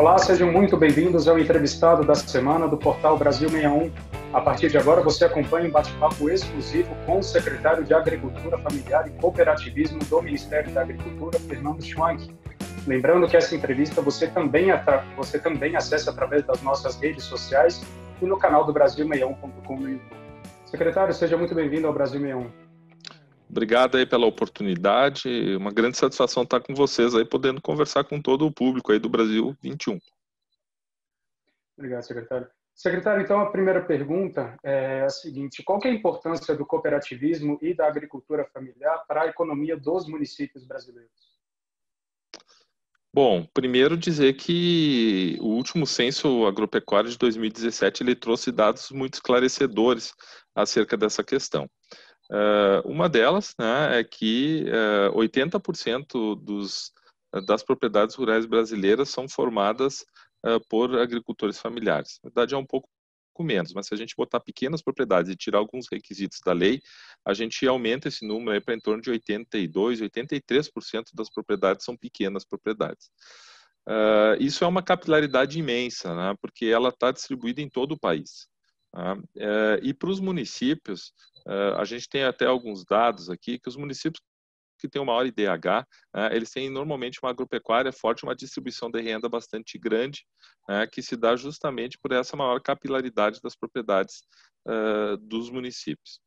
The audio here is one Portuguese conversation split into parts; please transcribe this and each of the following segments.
Olá, sejam muito bem-vindos ao entrevistado da semana do portal Brasil 61. A partir de agora, você acompanha um bate-papo exclusivo com o secretário de Agricultura Familiar e Cooperativismo do Ministério da Agricultura, Fernando Schwank. Lembrando que essa entrevista você também acessa através das nossas redes sociais e no canal do Brasil61.com no YouTube. Secretário, seja muito bem-vindo ao Brasil 61. Obrigado aí pela oportunidade, uma grande satisfação estar com vocês aí, podendo conversar com todo o público aí do Brasil 21. Obrigado, secretário. Secretário, então a primeira pergunta é a seguinte: qual que é a importância do cooperativismo e da agricultura familiar para a economia dos municípios brasileiros? Bom, primeiro dizer que o último censo agropecuário de 2017 ele trouxe dados muito esclarecedores acerca dessa questão. Uma delas, né, é que 80% das propriedades rurais brasileiras são formadas por agricultores familiares. Na verdade, é um pouco menos, mas se a gente botar pequenas propriedades e tirar alguns requisitos da lei, a gente aumenta esse número para em torno de 82%, 83% das propriedades são pequenas propriedades. Isso é uma capilaridade imensa, né, porque ela está distribuída em todo o país. E para os municípios, a gente tem até alguns dados aqui que os municípios que têm o maior IDH, eles têm normalmente uma agropecuária forte, uma distribuição de renda bastante grande, que se dá justamente por essa maior capilaridade das propriedades dos municípios.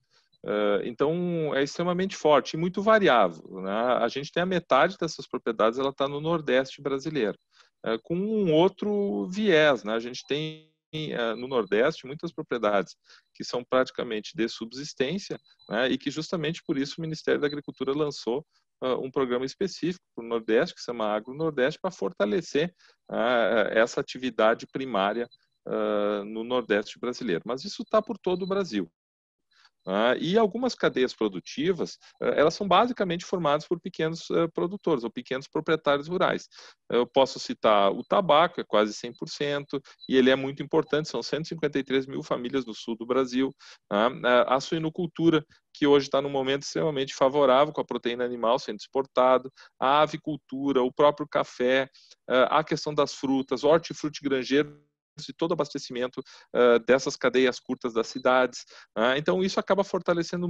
Então, é extremamente forte e muito variável, né? A gente tem a metade dessas propriedades, ela está no Nordeste brasileiro, com um outro viés, né? A gente tem no Nordeste muitas propriedades que são praticamente de subsistência, né, e que justamente por isso o Ministério da Agricultura lançou um programa específico para o Nordeste, que se chama Agro Nordeste, para fortalecer essa atividade primária no Nordeste brasileiro. Mas isso está por todo o Brasil. E algumas cadeias produtivas, elas são basicamente formadas por pequenos produtores ou pequenos proprietários rurais. Eu posso citar o tabaco, é quase 100%, e ele é muito importante, são 153 mil famílias no sul do Brasil. A suinocultura, que hoje está num momento extremamente favorável, com a proteína animal sendo exportada, a avicultura, o próprio café, a questão das frutas, hortifruti granjeiro, e todo abastecimento dessas cadeias curtas das cidades. Então, isso acaba fortalecendo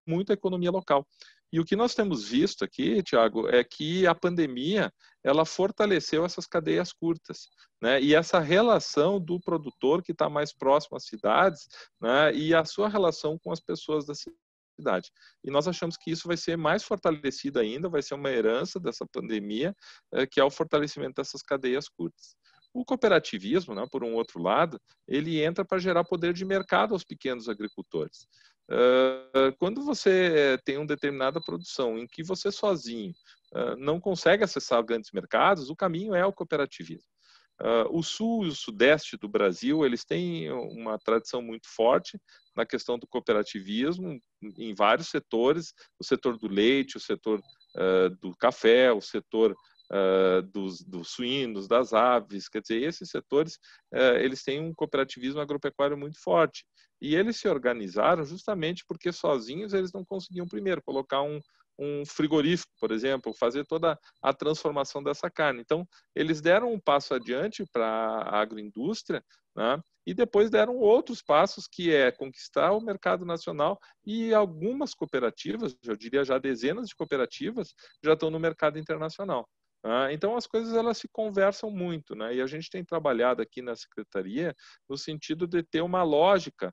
muito a economia local. E o que nós temos visto aqui, Tiago, é que a pandemia ela fortaleceu essas cadeias curtas, né? E essa relação do produtor que está mais próximo às cidades, né? E a sua relação com as pessoas da cidade. E nós achamos que isso vai ser mais fortalecido ainda, vai ser uma herança dessa pandemia, que é o fortalecimento dessas cadeias curtas. O cooperativismo, né, por um outro lado, ele entra para gerar poder de mercado aos pequenos agricultores. Quando você tem uma determinada produção em que você sozinho não consegue acessar grandes mercados, o caminho é o cooperativismo. O sul e o sudeste do Brasil, eles têm uma tradição muito forte na questão do cooperativismo em vários setores, o setor do leite, o setor do café, o setor dos suínos, das aves, quer dizer, esses setores, eles têm um cooperativismo agropecuário muito forte. E eles se organizaram justamente porque sozinhos eles não conseguiam, primeiro, colocar um frigorífico, por exemplo, fazer toda a transformação dessa carne. Então, eles deram um passo adiante para a agroindústria, né? E depois deram outros passos, que é conquistar o mercado nacional, e algumas cooperativas, eu diria já dezenas de cooperativas, já estão no mercado internacional. Então, as coisas elas se conversam muito, né? E a gente tem trabalhado aqui na Secretaria no sentido de ter uma lógica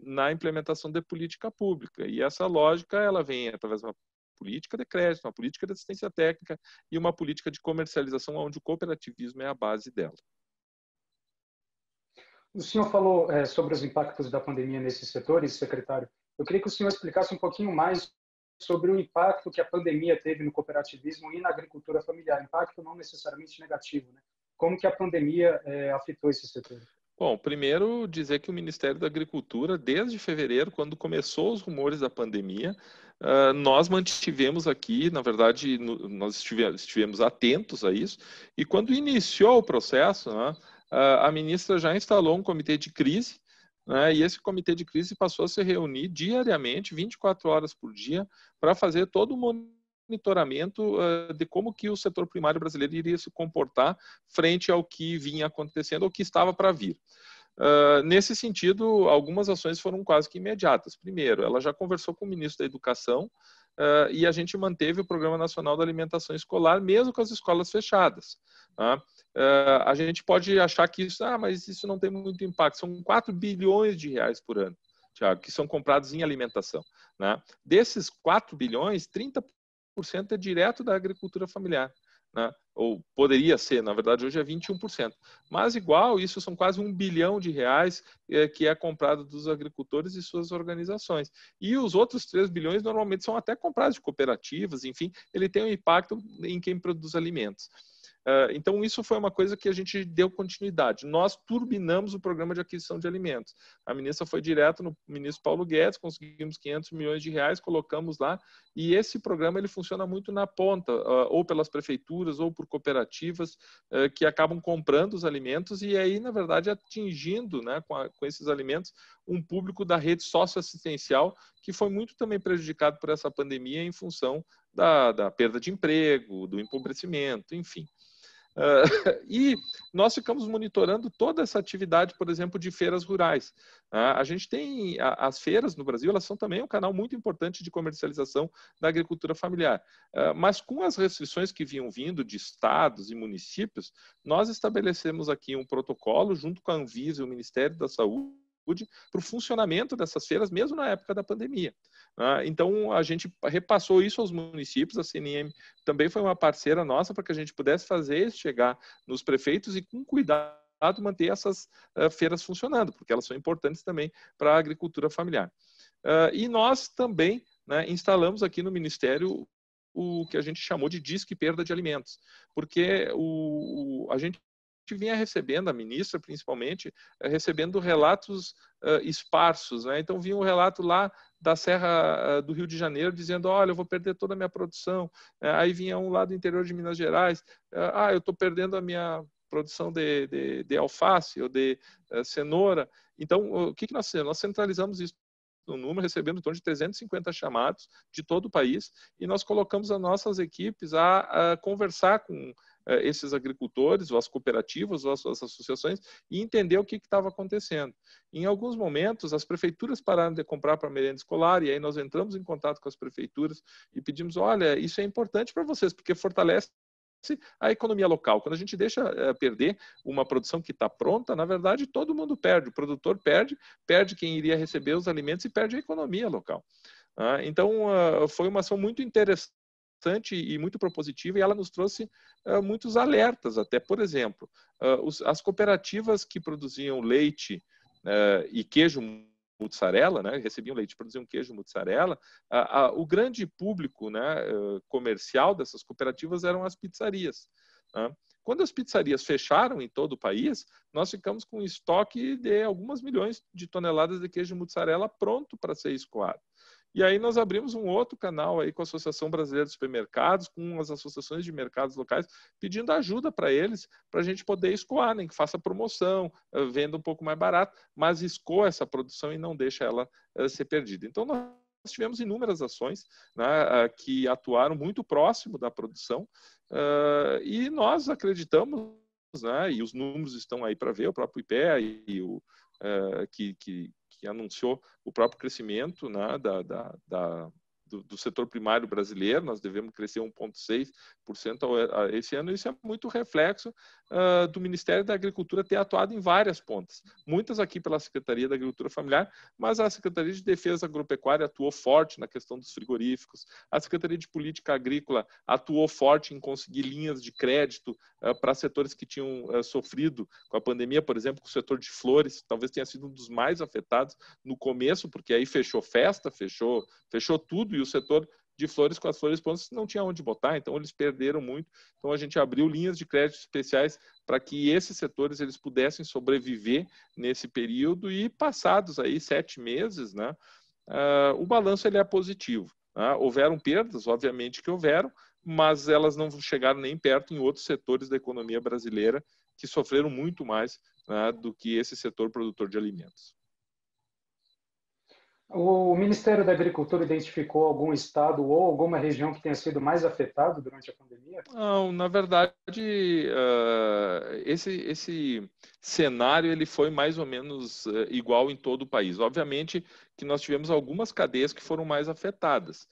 na implementação de política pública. E essa lógica ela vem através de uma política de crédito, uma política de assistência técnica e uma política de comercialização, onde o cooperativismo é a base dela. O senhor falou sobre os impactos da pandemia nesses setores, secretário. Eu queria que o senhor explicasse um pouquinho mais sobre o impacto que a pandemia teve no cooperativismo e na agricultura familiar. Impacto não necessariamente negativo, né? Como que a pandemia afetou esse setor? Bom, primeiro dizer que o Ministério da Agricultura, desde fevereiro, quando começou os rumores da pandemia, nós mantivemos aqui, na verdade, nós estivemos atentos a isso, e quando iniciou o processo, né, a ministra já instalou um comitê de crise, né, e esse comitê de crise passou a se reunir diariamente, 24 horas por dia, para fazer todo o monitoramento de como que o setor primário brasileiro iria se comportar frente ao que vinha acontecendo ou que estava para vir. Nesse sentido, algumas ações foram quase que imediatas. Primeiro, ela já conversou com o ministro da Educação e a gente manteve o Programa Nacional da Alimentação Escolar, mesmo com as escolas fechadas. Tá? A gente pode achar que isso, mas isso não tem muito impacto. São 4 bilhões de reais por ano, Thiago, que são comprados em alimentação. Né? Desses 4 bilhões, 30% é direto da agricultura familiar. Né? Ou poderia ser, na verdade hoje é 21%, mas igual isso são quase 1 bilhão de reais que é comprado dos agricultores e suas organizações, e os outros 3 bilhões normalmente são até comprados de cooperativas, enfim, ele tem um impacto em quem produz alimentos. Então, isso foi uma coisa que a gente deu continuidade. Nós turbinamos o programa de aquisição de alimentos. A ministra foi direto no ministro Paulo Guedes, conseguimos 500 milhões de reais, colocamos lá, e esse programa ele funciona muito na ponta, ou pelas prefeituras, ou por cooperativas que acabam comprando os alimentos e aí, na verdade, atingindo, né, com esses alimentos, um público da rede socioassistencial que foi muito também prejudicado por essa pandemia em função da perda de emprego, do empobrecimento, enfim. E nós ficamos monitorando toda essa atividade, por exemplo, de feiras rurais. A gente tem as feiras no Brasil, elas são também um canal muito importante de comercialização da agricultura familiar. Mas com as restrições que vinham vindo de estados e municípios, nós estabelecemos aqui um protocolo junto com a Anvisa e o Ministério da Saúde para o funcionamento dessas feiras, mesmo na época da pandemia. Então, a gente repassou isso aos municípios, a CNM também foi uma parceira nossa para que a gente pudesse fazer isso chegar nos prefeitos e, com cuidado, manter essas feiras funcionando, porque elas são importantes também para a agricultura familiar. E nós também, né, instalamos aqui no Ministério o que a gente chamou de Disque Perda de Alimentos, porque a gente vinha recebendo, a ministra principalmente, recebendo relatos esparsos. Né? Então, vinha um relato lá da Serra do Rio de Janeiro dizendo, olha, eu vou perder toda a minha produção. Aí vinha um lá do interior de Minas Gerais, eu estou perdendo a minha produção de alface ou de cenoura. Então, o que nós fizemos? Nós centralizamos isso no número, recebendo em torno de 350 chamados de todo o país, e nós colocamos as nossas equipes a conversar com esses agricultores, ou as cooperativas, ou as associações, e entender o que estava acontecendo. Em alguns momentos, as prefeituras pararam de comprar para merenda escolar, e aí nós entramos em contato com as prefeituras e pedimos, olha, isso é importante para vocês, porque fortalece a economia local. Quando a gente deixa perder uma produção que está pronta, na verdade, todo mundo perde. O produtor perde quem iria receber os alimentos e perde a economia local. Então, foi uma ação muito interessante e muito propositiva, e ela nos trouxe muitos alertas, até, por exemplo, as cooperativas que produziam leite e queijo mussarela, né, recebiam leite, produziam queijo mussarela, o grande público, né, comercial dessas cooperativas eram as pizzarias. Né? Quando as pizzarias fecharam em todo o país, nós ficamos com um estoque de algumas milhões de toneladas de queijo mussarela pronto para ser escoado. E aí nós abrimos um outro canal aí com a Associação Brasileira de Supermercados, com as associações de mercados locais, pedindo ajuda para eles, para a gente poder escoar, nem que faça promoção, venda um pouco mais barato, mas escoa essa produção e não deixa ela ser perdida. Então, nós tivemos inúmeras ações, né, que atuaram muito próximo da produção, e nós acreditamos, né, e os números estão aí para ver, o próprio IPEA e o que anunciou o próprio crescimento, né, do setor primário brasileiro. Nós devemos crescer 1,6% esse ano. Isso é muito reflexo do Ministério da Agricultura ter atuado em várias pontas. Muitas aqui pela Secretaria da Agricultura Familiar, mas a Secretaria de Defesa Agropecuária atuou forte na questão dos frigoríficos. A Secretaria de Política Agrícola atuou forte em conseguir linhas de crédito para setores que tinham sofrido com a pandemia, por exemplo, o setor de flores, talvez tenha sido um dos mais afetados no começo, porque aí fechou festa, fechou tudo, e o setor de flores, com as flores prontas, não tinha onde botar, então eles perderam muito. Então a gente abriu linhas de crédito especiais para que esses setores eles pudessem sobreviver nesse período, e passados aí 7 meses, né, o balanço ele é positivo. Né? Houveram perdas, obviamente que houveram, mas elas não chegaram nem perto em outros setores da economia brasileira que sofreram muito mais, né, do que esse setor produtor de alimentos. O Ministério da Agricultura identificou algum estado ou alguma região que tenha sido mais afetado durante a pandemia? Não, na verdade, esse cenário ele foi mais ou menos igual em todo o país. Obviamente que nós tivemos algumas cadeias que foram mais afetadas.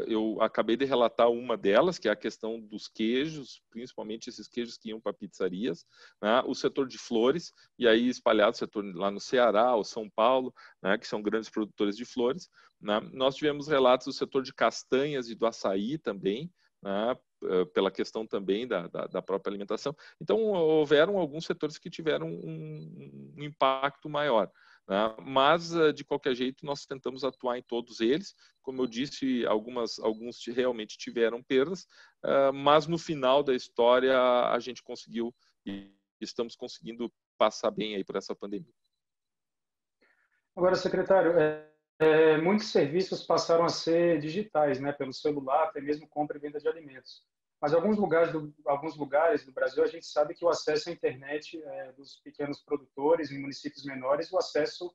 Eu acabei de relatar uma delas, que é a questão dos queijos, principalmente esses queijos que iam para pizzarias, né? O setor de flores, e aí espalhado o setor lá no Ceará, ou São Paulo, né? Que são grandes produtores de flores, né? Nós tivemos relatos do setor de castanhas e do açaí também, né? Pela questão também da própria alimentação. Então, houveram alguns setores que tiveram um impacto maior. Né? Mas, de qualquer jeito, nós tentamos atuar em todos eles. Como eu disse, alguns realmente tiveram perdas, mas no final da história a gente conseguiu e estamos conseguindo passar bem aí por essa pandemia. Agora, secretário, muitos serviços passaram a ser digitais, né, pelo celular, até mesmo compra e venda de alimentos. Mas alguns lugares do Brasil a gente sabe que o acesso à internet dos pequenos produtores em municípios menores, o acesso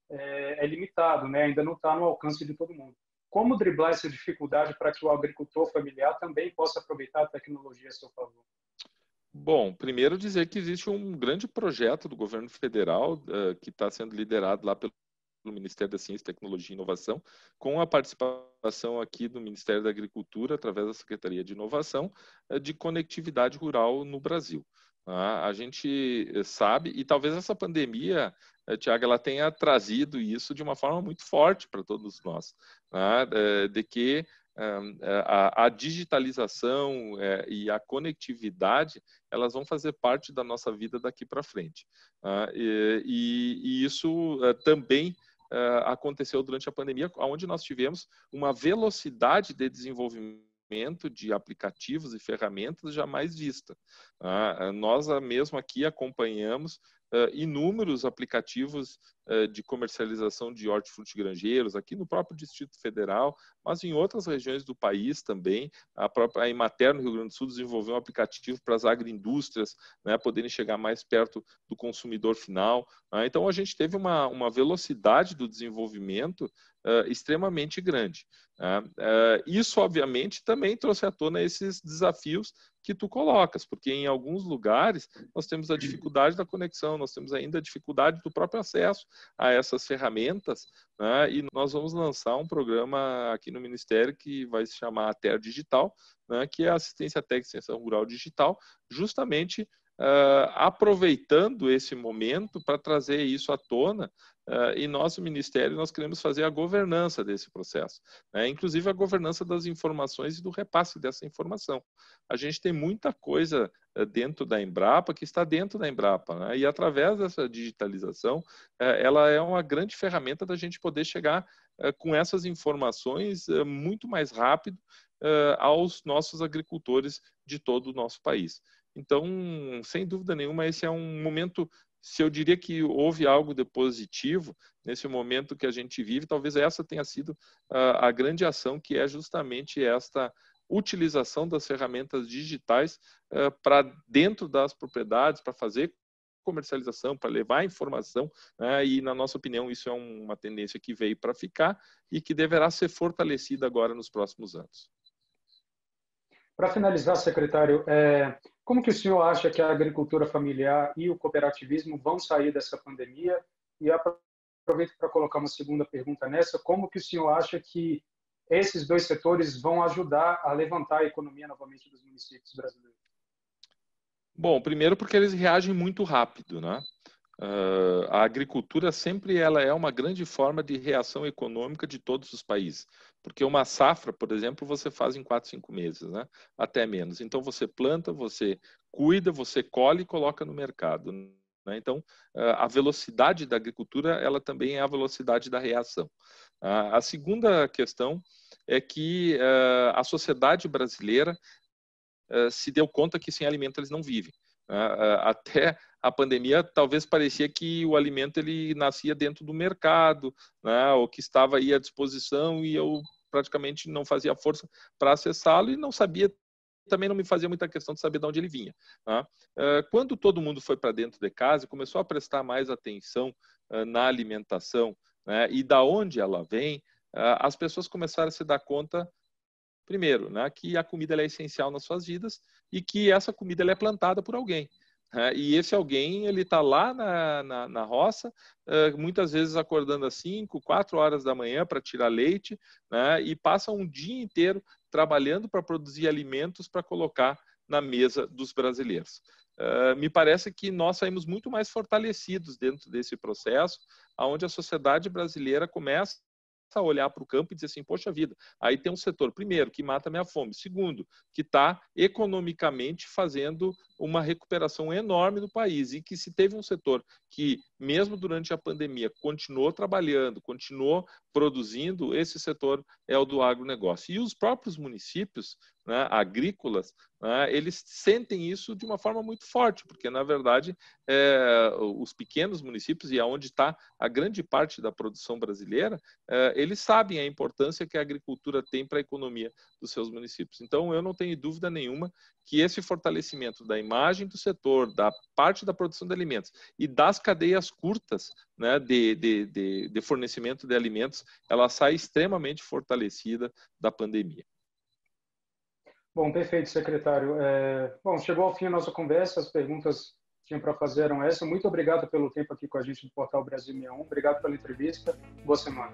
é limitado, né, ainda não está no alcance de todo mundo. Como driblar essa dificuldade para que o agricultor familiar também possa aproveitar a tecnologia a seu favor? Bom, primeiro dizer que existe um grande projeto do governo federal que está sendo liderado lá pelo Ministério da Ciência, Tecnologia e Inovação, com a participação aqui do Ministério da Agricultura, através da Secretaria de Inovação, de conectividade rural no Brasil. A gente sabe, e talvez essa pandemia, Tiago, ela tenha trazido isso de uma forma muito forte para todos nós, de que a digitalização e a conectividade, elas vão fazer parte da nossa vida daqui para frente. E isso também aconteceu durante a pandemia, onde nós tivemos uma velocidade de desenvolvimento de aplicativos e ferramentas jamais vista. Nós mesmo aqui acompanhamos inúmeros aplicativos de comercialização de hortifruti grangeiros, aqui no próprio Distrito Federal, mas em outras regiões do país também. A própria Emater, no Rio Grande do Sul, desenvolveu um aplicativo para as agroindústrias, né, poderem chegar mais perto do consumidor final. Então, a gente teve uma velocidade do desenvolvimento extremamente grande. Isso, obviamente, também trouxe à tona esses desafios que tu colocas, porque em alguns lugares nós temos a dificuldade da conexão, nós temos ainda a dificuldade do próprio acesso a essas ferramentas, né? E nós vamos lançar um programa aqui no Ministério que vai se chamar ATER Digital, né? Que é a Assistência Técnica e Extensão Rural Digital, justamente aproveitando esse momento para trazer isso à tona. E nós, o Ministério, nós queremos fazer a governança desse processo, né? Inclusive a governança das informações e do repasse dessa informação. A gente tem muita coisa dentro da Embrapa que está dentro da Embrapa, né? E através dessa digitalização, ela é uma grande ferramenta da gente poder chegar com essas informações muito mais rápido aos nossos agricultores de todo o nosso país. Então, sem dúvida nenhuma, esse é um momento, se eu diria que houve algo de positivo nesse momento que a gente vive, talvez essa tenha sido a grande ação, que é justamente esta utilização das ferramentas digitais para dentro das propriedades, para fazer comercialização, para levar informação, né? E, na nossa opinião, isso é uma tendência que veio para ficar e que deverá ser fortalecida agora nos próximos anos. Para finalizar, secretário, como que o senhor acha que a agricultura familiar e o cooperativismo vão sair dessa pandemia? E aproveito para colocar uma segunda pergunta nessa: como que o senhor acha que esses dois setores vão ajudar a levantar a economia novamente dos municípios brasileiros? Bom, primeiro porque eles reagem muito rápido, né? A agricultura sempre ela é uma grande forma de reação econômica de todos os países, porque uma safra, por exemplo, você faz em 4, 5 meses, né? Até menos. Então você planta, você cuida, você colhe e coloca no mercado, né? Então a velocidade da agricultura ela também é a velocidade da reação. A segunda questão é que a sociedade brasileira se deu conta que sem alimento eles não vivem. Até a pandemia, talvez parecia que o alimento ele nascia dentro do mercado, né, ou que estava aí à disposição e eu praticamente não fazia força para acessá-lo e não sabia, também não me fazia muita questão de saber de onde ele vinha. Né? Quando todo mundo foi para dentro de casa e começou a prestar mais atenção na alimentação, né, e da onde ela vem, as pessoas começaram a se dar conta, primeiro, né, que a comida ela é essencial nas suas vidas e que essa comida ela é plantada por alguém. E esse alguém, ele está lá na roça, muitas vezes acordando às 5, 4 horas da manhã para tirar leite, né, e passa um dia inteiro trabalhando para produzir alimentos para colocar na mesa dos brasileiros. Me parece que nós saímos muito mais fortalecidos dentro desse processo, onde a sociedade brasileira começa a olhar para o campo e dizer assim, poxa vida, aí tem um setor, primeiro, que mata a minha fome, segundo, que está economicamente fazendo uma recuperação enorme do país e que se teve um setor que, mesmo durante a pandemia, continuou trabalhando, continuou produzindo, esse setor é o do agronegócio. E os próprios municípios, né, agrícolas, né, eles sentem isso de uma forma muito forte, porque, na verdade, os pequenos municípios, e aonde está a grande parte da produção brasileira, eles sabem a importância que a agricultura tem para a economia dos seus municípios. Então, eu não tenho dúvida nenhuma que esse fortalecimento da imagem do setor, da parte da produção de alimentos e das cadeias curtas, né, de fornecimento de alimentos, ela sai extremamente fortalecida da pandemia. Bom, perfeito, secretário. Bom, chegou ao fim a nossa conversa, as perguntas que tinha para fazer eram essas. Muito obrigado pelo tempo aqui com a gente do Portal Brasil 61. Obrigado pela entrevista. Boa semana.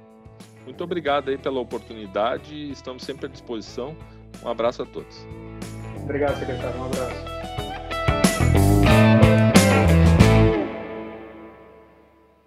Muito obrigado aí pela oportunidade. Estamos sempre à disposição. Um abraço a todos. Obrigado, secretário. Um abraço.